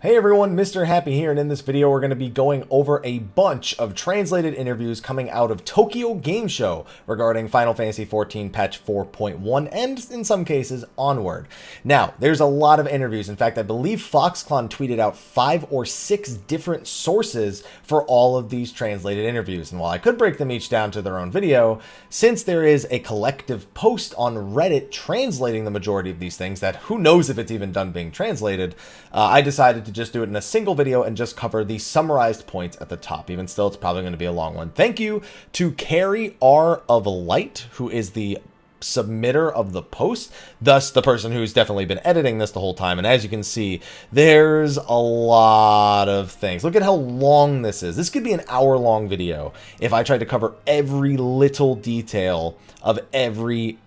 Hey everyone, Mr. Happy here, and in this video we're going to be going over a bunch of translated interviews coming out of Tokyo Game Show regarding Final Fantasy XIV patch 4.1 and, in some cases, onward. Now, there's a lot of interviews. In fact, I believe Foxclon tweeted out 5 or 6 different sources for all of these translated interviews. And while I could break them each down to their own video, since there is a collective post on Reddit translating the majority of these things that who knows if it's even done being translated, I decided to just do it in a single video and just cover the summarized points at the top. Even still, it's probably going to be a long one. Thank you to Carrie R of Light, who is the submitter of the post, thus the person who's definitely been editing this the whole time. And as you can see, there's a lot of things. Look at how long this is. This could be an hour-long video if I tried to cover every little detail of every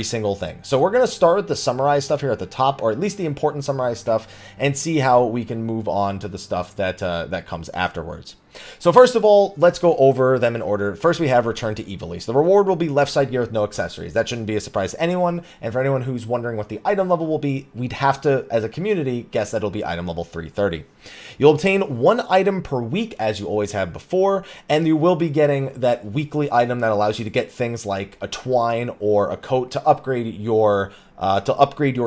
single thing. So we're going to start with the summarized stuff here at the top, or at least the important summarized stuff, and see how we can move on to the stuff that that comes afterwards. So first of all, let's go over them in order. First, we have Return to Ivalice. The reward will be left side gear with no accessories. That shouldn't be a surprise to anyone. And for anyone who's wondering what the item level will be, we'd have to, as a community, guess that it'll be item level 330. You'll obtain 1 item per week, as you always have before, and you will be getting that weekly item that allows you to get things like a twine or a coat to upgrade your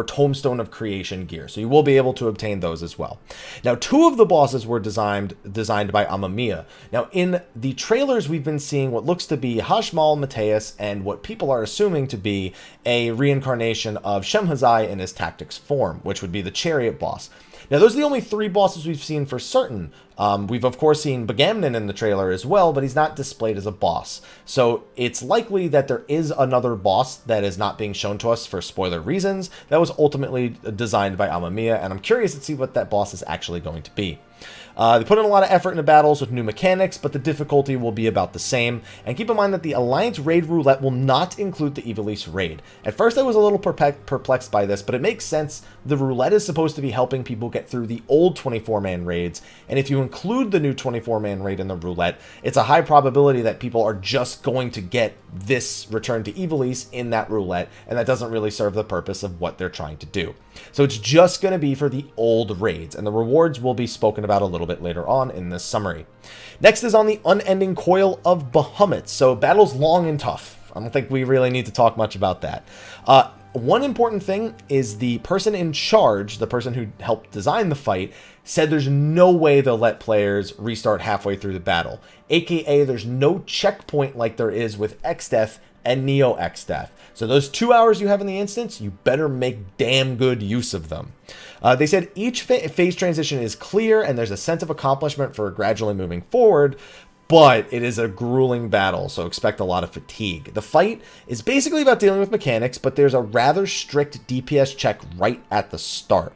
Tombstone of Creation gear. So you will be able to obtain those as well. Now, 2 of the bosses were designed by Amamiya. Now, in the trailers, we've been seeing what looks to be Hashmal Mateus and what people are assuming to be a reincarnation of Shemhazai in his tactics form, which would be the Chariot boss. Now, those are the only 3 bosses we've seen for certain. We've, of course, seen Bagamnon in the trailer as well, but he's not displayed as a boss. So it's likely that there is another boss that is not being shown to us for spoiler reasons that was ultimately designed by Amamiya, and I'm curious to see what that boss is actually going to be. They put in a lot of effort into battles with new mechanics, but the difficulty will be about the same. And keep in mind that the Alliance Raid Roulette will not include the Ivalice Raid. At first I was a little perplexed by this, but it makes sense. The Roulette is supposed to be helping people get through the old 24-man raids, and if you include the new 24-man raid in the Roulette, it's a high probability that people are just going to get this Return to Ivalice in that Roulette, and that doesn't really serve the purpose of what they're trying to do. So it's just going to be for the old raids, and the rewards will be spoken about a little bit later on in this summary. Next is on the Unending Coil of Bahamut. So battle's long and tough. I don't think we really need to talk much about that. One important thing is the person in charge, the person who helped design the fight, said there's no way they'll let players restart halfway through the battle. AKA, there's no checkpoint like there is with Xdeath and Neo Xdeath. So those 2 hours you have in the instance, you better make damn good use of them. They said each phase transition is clear and there's a sense of accomplishment for gradually moving forward, but it is a grueling battle, so expect a lot of fatigue. The fight is basically about dealing with mechanics, but there's a rather strict DPS check right at the start.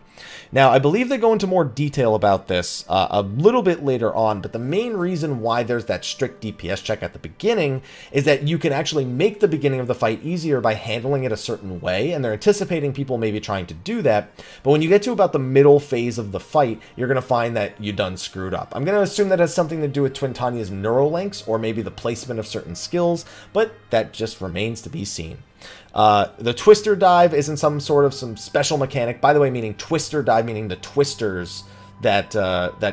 Now, I believe they go into more detail about this a little bit later on, but the main reason why there's that strict DPS check at the beginning is that you can actually make the beginning of the fight easier by handling it a certain way, and they're anticipating people maybe trying to do that, but when you get to about the middle phase of the fight, you're going to find that you done screwed up. I'm going to assume that has something to do with Twintania's neurolinks, or maybe the placement of certain skills, but that just remains to be seen. The Twister Dive isn't some special mechanic, by the way, meaning Twister Dive, meaning the twisters that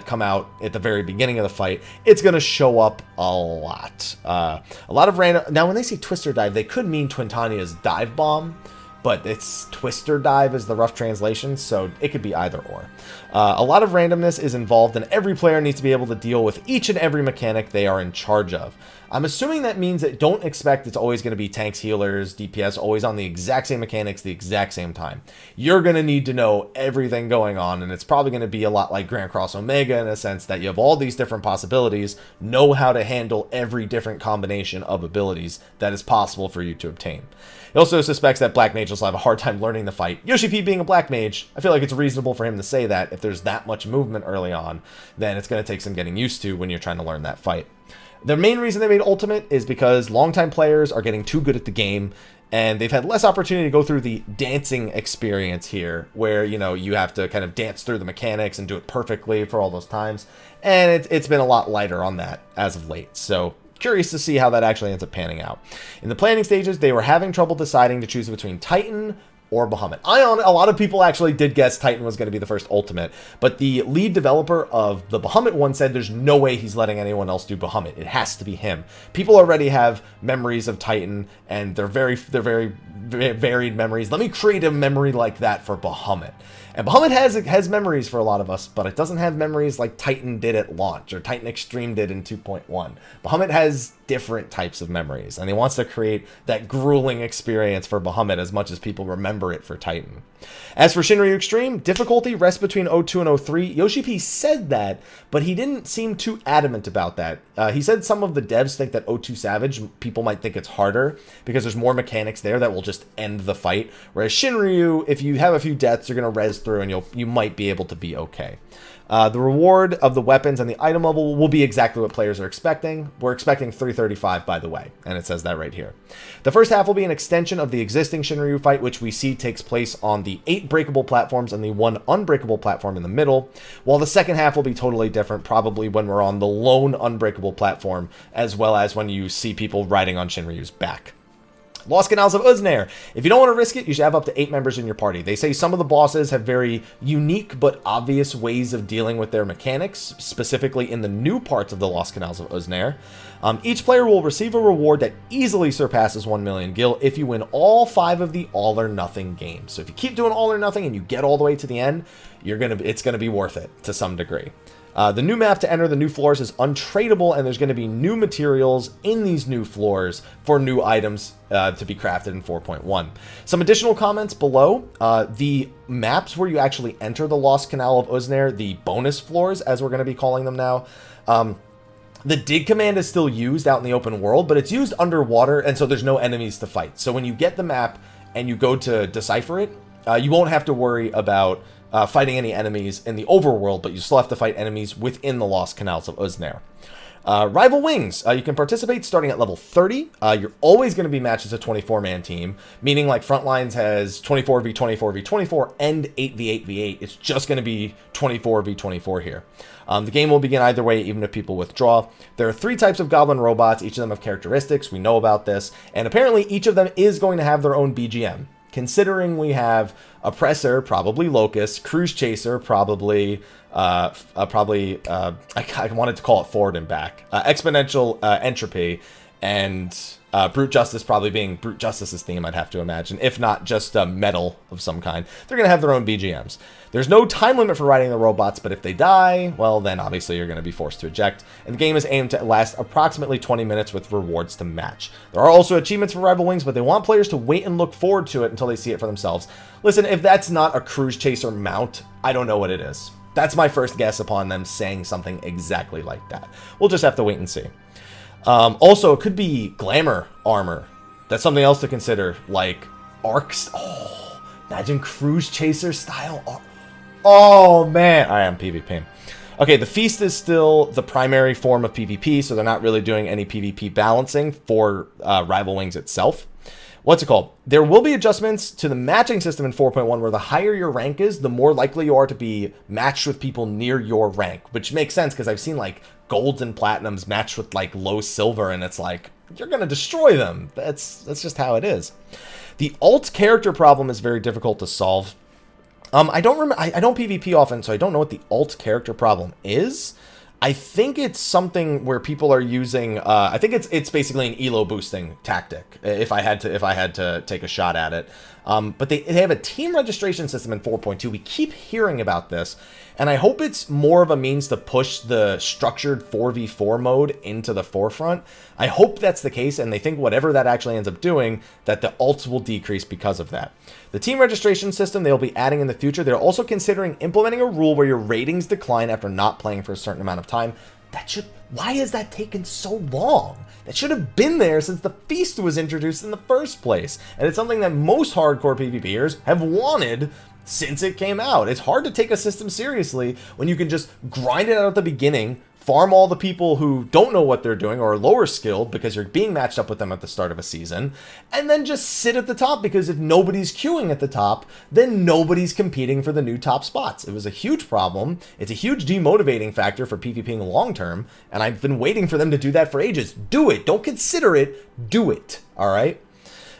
come out at the very beginning of the fight. It's going to show up a lot. A lot of random. Now, when they say Twister Dive, they could mean Twintania's dive bomb, but it's Twister Dive is the rough translation, so it could be either or. A lot of randomness is involved, and every player needs to be able to deal with each and every mechanic they are in charge of. I'm assuming that means that don't expect it's always going to be tanks, healers, DPS, always on the exact same mechanics the exact same time. You're going to need to know everything going on, and it's probably going to be a lot like Grand Cross Omega in a sense that you have all these different possibilities, know how to handle every different combination of abilities that is possible for you to obtain. He also suspects that Black Mages will have a hard time learning the fight. Yoshi P being a Black Mage, I feel like it's reasonable for him to say that if there's that much movement early on, then it's going to take some getting used to when you're trying to learn that fight. The main reason they made Ultimate is because longtime players are getting too good at the game, and they've had less opportunity to go through the dancing experience here, where, you know, you have to kind of dance through the mechanics and do it perfectly for all those times, and it's been a lot lighter on that as of late, so curious to see how that actually ends up panning out. In the planning stages, they were having trouble deciding to choose between Titan or Bahamut. A lot of people actually did guess Titan was going to be the first Ultimate, but the lead developer of the Bahamut one said there's no way he's letting anyone else do Bahamut. It has to be him. People already have memories of Titan, and they're very varied memories. Let me create a memory like that for Bahamut. And Bahamut has memories for a lot of us, but it doesn't have memories like Titan did at launch, or Titan Extreme did in 2.1. Bahamut has different types of memories, and he wants to create that grueling experience for Bahamut as much as people remember it for Titan. As for Shinryu Extreme, difficulty rests between 02 and 03. Yoshi P said that, but he didn't seem too adamant about that. He said some of the devs think that 02 Savage, people might think it's harder because there's more mechanics there that will just end the fight, whereas Shinryu, if you have a few deaths, you're going to res through and you might be able to be okay. The reward of the weapons and the item level will be exactly what players are expecting. We're expecting 335, by the way, and it says that right here. The first half will be an extension of the existing Shinryu fight, which we see takes place on the 8 breakable platforms and the 1 unbreakable platform in the middle, while the second half will be totally different, probably when we're on the lone unbreakable platform, as well as when you see people riding on Shinryu's back. Lost Canals of Uznair. If you don't want to risk it, you should have up to 8 members in your party. They say some of the bosses have very unique but obvious ways of dealing with their mechanics, specifically in the new parts of the Lost Canals of Uznair. Each player will receive a reward that easily surpasses 1 million gil if you win all 5 of the all or nothing games. So if you keep doing all or nothing and you get all the way to the end, it's gonna be worth it to some degree. The new map to enter the new floors is untradeable, and there's going to be new materials in these new floors for new items to be crafted in 4.1. Some additional comments below. The maps where you actually enter the Lost Canal of Uznair, the bonus floors, as we're going to be calling them now, the dig command is still used out in the open world, but it's used underwater, and so there's no enemies to fight. So when you get the map and you go to decipher it, you won't have to worry about fighting any enemies in the overworld, but you still have to fight enemies within the Lost Canals of Uznair. Rival Wings. You can participate starting at level 30. You're always going to be matched as a 24-man team, meaning like Frontlines has 24v24v24 and 8v8v8. It's just going to be 24v24 here. The game will begin either way, even if people withdraw. There are 3 types of goblin robots. Each of them have characteristics. We know about this. And apparently each of them is going to have their own BGM. Considering we have Oppressor, probably Locust, Cruise Chaser, probably, I wanted to call it Forward and Back, Exponential Entropy, and Brute Justice probably being Brute Justice's theme, I'd have to imagine, if not just metal of some kind. They're going to have their own BGMs. There's no time limit for riding the robots, but if they die, well, then obviously you're going to be forced to eject. And the game is aimed to last approximately 20 minutes with rewards to match. There are also achievements for Rival Wings, but they want players to wait and look forward to it until they see it for themselves. Listen, if that's not a Cruise Chaser mount, I don't know what it is. That's my first guess upon them saying something exactly like that. We'll just have to wait and see. Also, it could be Glamour armor. That's something else to consider, like arcs. Oh, imagine Cruise Chaser style armor. Oh, man. I am PvP. Okay, the Feast is still the primary form of PvP, so they're not really doing any PvP balancing for Rival Wings itself. What's it called? There will be adjustments to the matching system in 4.1 where the higher your rank is, the more likely you are to be matched with people near your rank, which makes sense because I've seen like golds and platinums matched with like low silver, and it's like, you're going to destroy them. That's just how it is. The alt character problem is very difficult to solve. I don't PvP often, so I don't know what the alt character problem is. I think it's something where people are using. I think it's basically an elo boosting tactic. If I had to take a shot at it, but they have a team registration system in 4.2. We keep hearing about this, and I hope it's more of a means to push the structured 4v4 mode into the forefront. I hope that's the case, and they think whatever that actually ends up doing, that the alts will decrease because of that. The team registration system they'll be adding in the future. They're also considering implementing a rule where your ratings decline after not playing for a certain amount of time. Why has that taken so long? That should have been there since the Feast was introduced in the first place. And it's something that most hardcore PvPers have wanted since it came out. It's hard to take a system seriously when you can just grind it out at the beginning, farm all the people who don't know what they're doing or are lower skilled because you're being matched up with them at the start of a season, and then just sit at the top, because if nobody's queuing at the top, then nobody's competing for the new top spots. It was a huge problem. It's a huge demotivating factor for PvPing long term, and I've been waiting for them to do that for ages. Do it. Don't consider it. Do it. All right?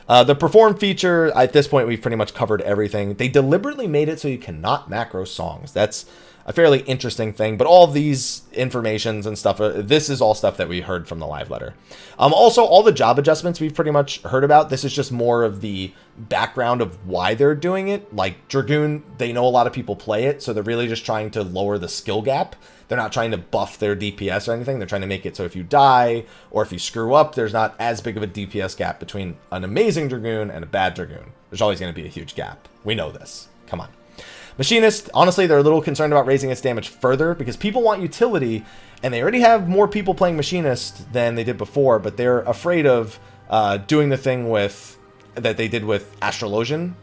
The perform feature, at this point, we've pretty much covered everything. They deliberately made it so you cannot macro songs. That's a fairly interesting thing, but all of these informations and stuff, this is all stuff that we heard from the live letter. Also, all the job adjustments we've pretty much heard about. This is just more of the background of why they're doing it. Like Dragoon, they know a lot of people play it, so they're really just trying to lower the skill gap. They're not trying to buff their DPS or anything. They're trying to make it so if you die or if you screw up, there's not as big of a DPS gap between an amazing Dragoon and a bad Dragoon. There's always going to be a huge gap. We know this. Come on. Machinist, honestly, they're a little concerned about raising its damage further because people want utility, and they already have more people playing Machinist than they did before, but they're afraid of doing the thing with that they did with Astrologian.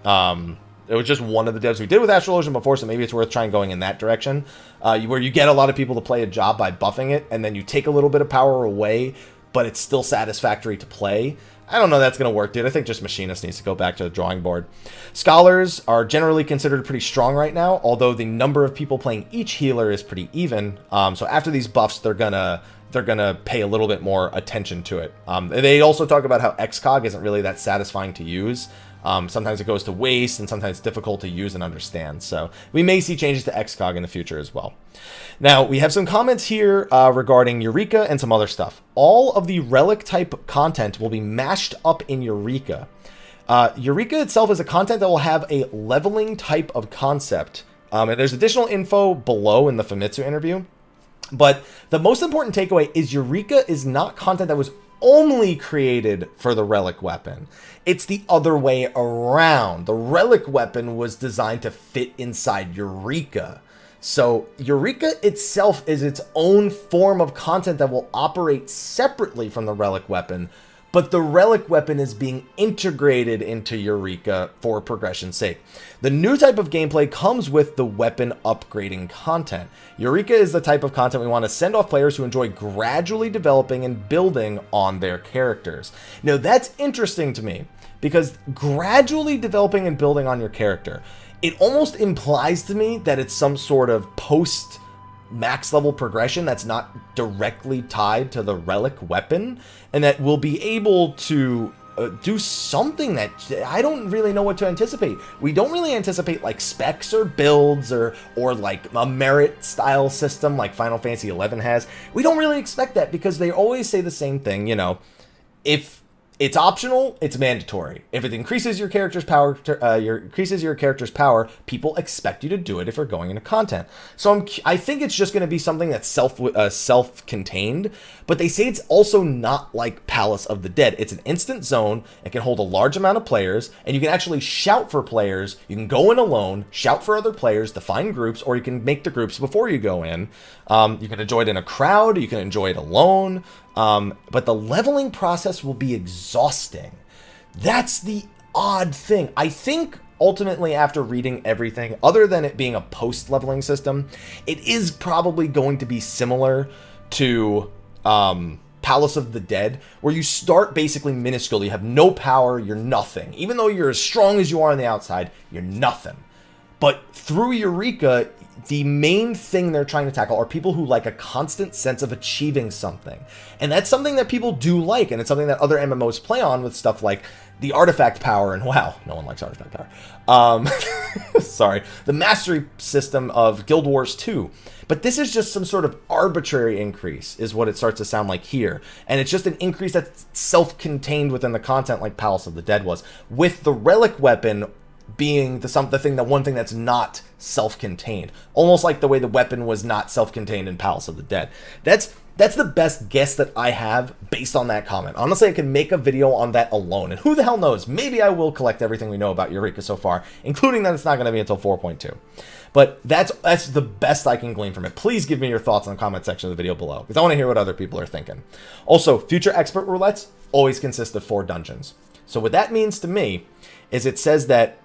It was just one of the devs we did with Astrologian before, so maybe it's worth trying going in that direction, where you get a lot of people to play a job by buffing it, and then you take a little bit of power away, but it's still satisfactory to play. I don't know if that's going to work, dude. I think just Machinist needs to go back to the drawing board. Scholars are generally considered pretty strong right now, although the number of people playing each healer is pretty even. So after these buffs, they're gonna pay a little bit more attention to it. They also talk about how XCOG isn't really that satisfying to use. Sometimes it goes to waste, and sometimes it's difficult to use and understand. So we may see changes to XCOG in the future as well. Now, we have some comments here regarding Eureka and some other stuff. All of the relic type content will be mashed up in Eureka. Eureka itself is a content that will have a leveling type of concept. And there's additional info below in the Famitsu interview. But the most important takeaway is Eureka is not content that was only created for the relic weapon. It's the other way around. The relic weapon was designed to fit inside Eureka. So Eureka itself is its own form of content that will operate separately from the relic weapon, but the relic weapon is being integrated into Eureka for progression's sake. The new type of gameplay comes with the weapon upgrading content. Eureka is the type of content we want to send off players who enjoy gradually developing and building on their characters. Now that's interesting to me, because gradually developing and building on your character, it almost implies to me that it's some sort of post max level progression that's not directly tied to the relic weapon, and that we'll be able to do something that I don't really know what to anticipate. We don't really anticipate like specs or builds or like a merit style system like Final Fantasy XI has. We don't really expect that because they always say the same thing, you know, if it's optional, it's mandatory. If it increases your character's power, people expect you to do it if you're going into content. So I think it's just going to be something that's self-contained, but they say it's also not like Palace of the Dead. It's an instant zone. It can hold a large amount of players, and you can actually shout for players. You can go in alone, shout for other players, define groups, or you can make the groups before you go in. You can enjoy it in a crowd. You can enjoy it alone. But the leveling process will be exhausting. That's the odd thing. I think ultimately, after reading everything, other than it being a post-leveling system, it is probably going to be similar to Palace of the Dead, where you start basically minuscule. You have no power, you're nothing. Even though you're as strong as you are on the outside, you're nothing. But through Eureka, the main thing they're trying to tackle are people who like a constant sense of achieving something. And that's something that people do like, and it's something that other MMOs play on with stuff like the artifact power, and wow, no one likes artifact power. Sorry, the mastery system of Guild Wars 2. But this is just some sort of arbitrary increase, is what it starts to sound like here. And it's just an increase that's self-contained within the content like Palace of the Dead was, with the relic weapon being the one thing that's not self-contained, almost like the way the weapon was not self-contained in Palace of the Dead. That's the best guess that I have based on that comment. Honestly, I can make a video on that alone, and who the hell knows, maybe I will collect everything we know about Eureka so far, including that it's not going to be until 4.2. But that's the best I can glean from it. Please give me your thoughts in the comment section of the video below, because I want to hear what other people are thinking. Also, future expert roulettes always consist of 4 dungeons. So what that means to me is it says that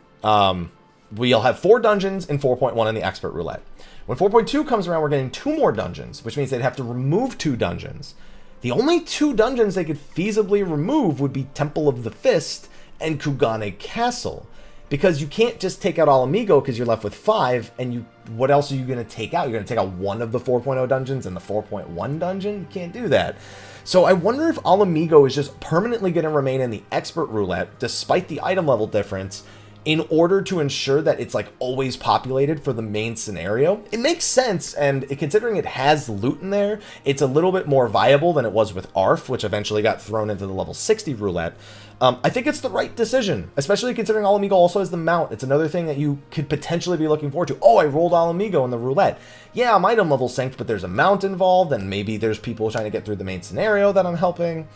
we'll have 4 dungeons in 4.1 in the expert roulette. When 4.2 comes around, we're getting 2 more dungeons, which means they'd have to remove 2 dungeons. The only 2 dungeons they could feasibly remove would be Temple of the Fist and Kugane Castle, because you can't just take out Alamigo because you're left with 5, and what else are you going to take out? You're going to take out one of the 4.0 dungeons and the 4.1 dungeon? You can't do that. So I wonder if Alamigo is just permanently going to remain in the expert roulette, despite the item level difference, in order to ensure that it's like always populated for the main scenario. It makes sense, and considering it has loot in there, it's a little bit more viable than it was with ARF, which eventually got thrown into the level 60 roulette. I think it's the right decision, especially considering Alamigo also has the mount. It's another thing that you could potentially be looking forward to. Oh, I rolled Alamigo in the roulette. Yeah, I'm item level synced, but there's a mount involved, and maybe there's people trying to get through the main scenario that I'm helping.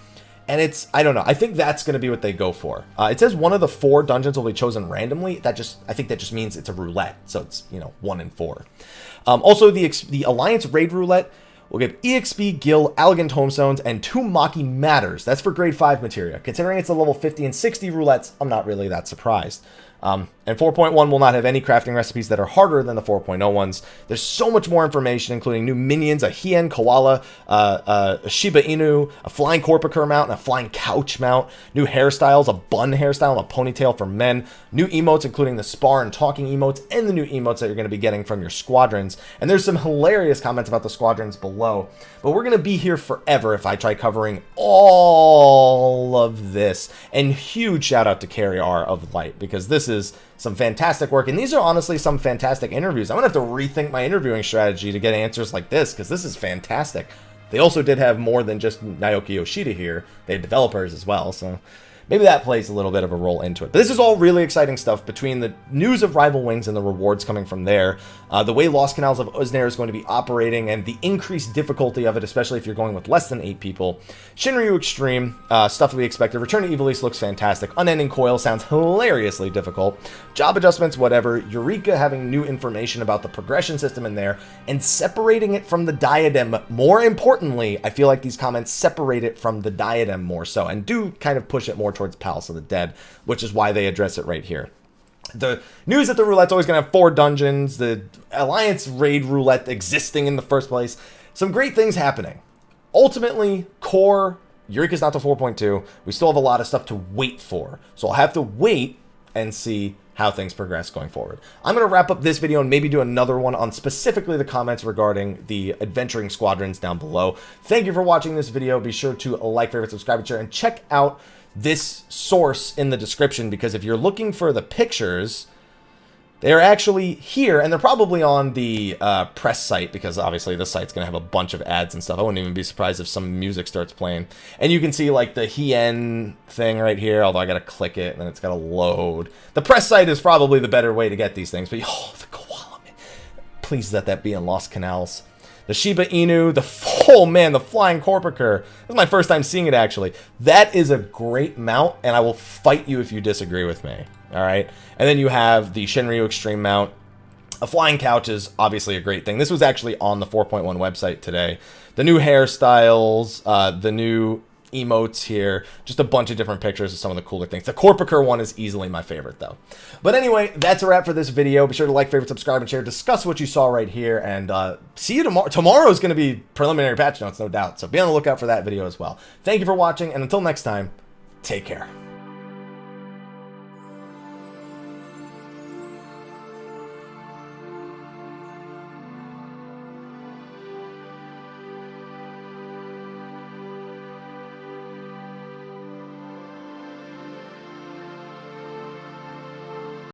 And it's, I don't know, I think that's going to be what they go for. It says one of the 4 dungeons will be chosen randomly. I think that just means it's a roulette. So it's, 1 in 4. Also, the Alliance Raid Roulette will give EXP, Gil, Elegant Tomestones, and 2 Maki Matters. That's for grade 5 materia. Considering it's a level 50 and 60 roulettes, I'm not really that surprised. And 4.1 will not have any crafting recipes that are harder than the 4.0 ones. There's so much more information, including new minions, a Hien Koala, a Shiba Inu, a flying Corpicur mount, and a flying couch mount, new hairstyles, a bun hairstyle and a ponytail for men, new emotes, including the spar and talking emotes, and the new emotes that you're going to be getting from your squadrons. And there's some hilarious comments about the squadrons below. But we're going to be here forever if I try covering all of this. And huge shout out to Carry R of Light, because this is some fantastic work, and these are honestly some fantastic interviews. I'm gonna have to rethink my interviewing strategy to get answers like this, because this is fantastic. They also did have more than just Naoki Yoshida here. They had developers as well, so maybe that plays a little bit of a role into it. But this is all really exciting stuff between the news of Rival Wings and the rewards coming from there, the way Lost Canals of Uznair is going to be operating, and the increased difficulty of it, especially if you're going with less than 8 people. Shinryu Extreme, stuff that we expected. Return to Evil East looks fantastic. Unending Coil sounds hilariously difficult. Job adjustments, whatever. Eureka having new information about the progression system in there, and separating it from the diadem. More importantly, I feel like these comments separate it from the diadem more so, and do kind of push it more towards Palace of the Dead, which is why they address it right here. The news that the roulette's always going to have 4 dungeons, the Alliance Raid Roulette existing in the first place, some great things happening. Ultimately, core, Eureka's not to 4.2, we still have a lot of stuff to wait for, so I'll have to wait and see how things progress going forward. I'm going to wrap up this video and maybe do another one on specifically the comments regarding the adventuring squadrons down below. Thank you for watching this video. Be sure to like, favorite, subscribe, and share, and check out this source in the description, because if you're looking for the pictures, they're actually here, and they're probably on the press site, because obviously this site's going to have a bunch of ads and stuff. I wouldn't even be surprised if some music starts playing. And you can see like the Hien thing right here, although I got to click it and then it's got to load. The press site is probably the better way to get these things, but oh, the koala, man. Please let that be in Lost Canals. The Shiba Inu, oh man, the flying Corpicur. This is my first time seeing it, actually. That is a great mount, and I will fight you if you disagree with me. All right? And then you have the Shinryu Extreme mount. A flying couch is obviously a great thing. This was actually on the 4.1 website today. The new hairstyles, the new emotes here, just a bunch of different pictures of some of the cooler things. The Corpicur one is easily my favorite, though. But anyway, that's a wrap for this video. Be sure to like, favorite, subscribe, and share. Discuss what you saw right here, and see you tomorrow. Tomorrow is going to be preliminary patch notes, no doubt, so be on the lookout for that video as well. Thank you for watching, and until next time, take care.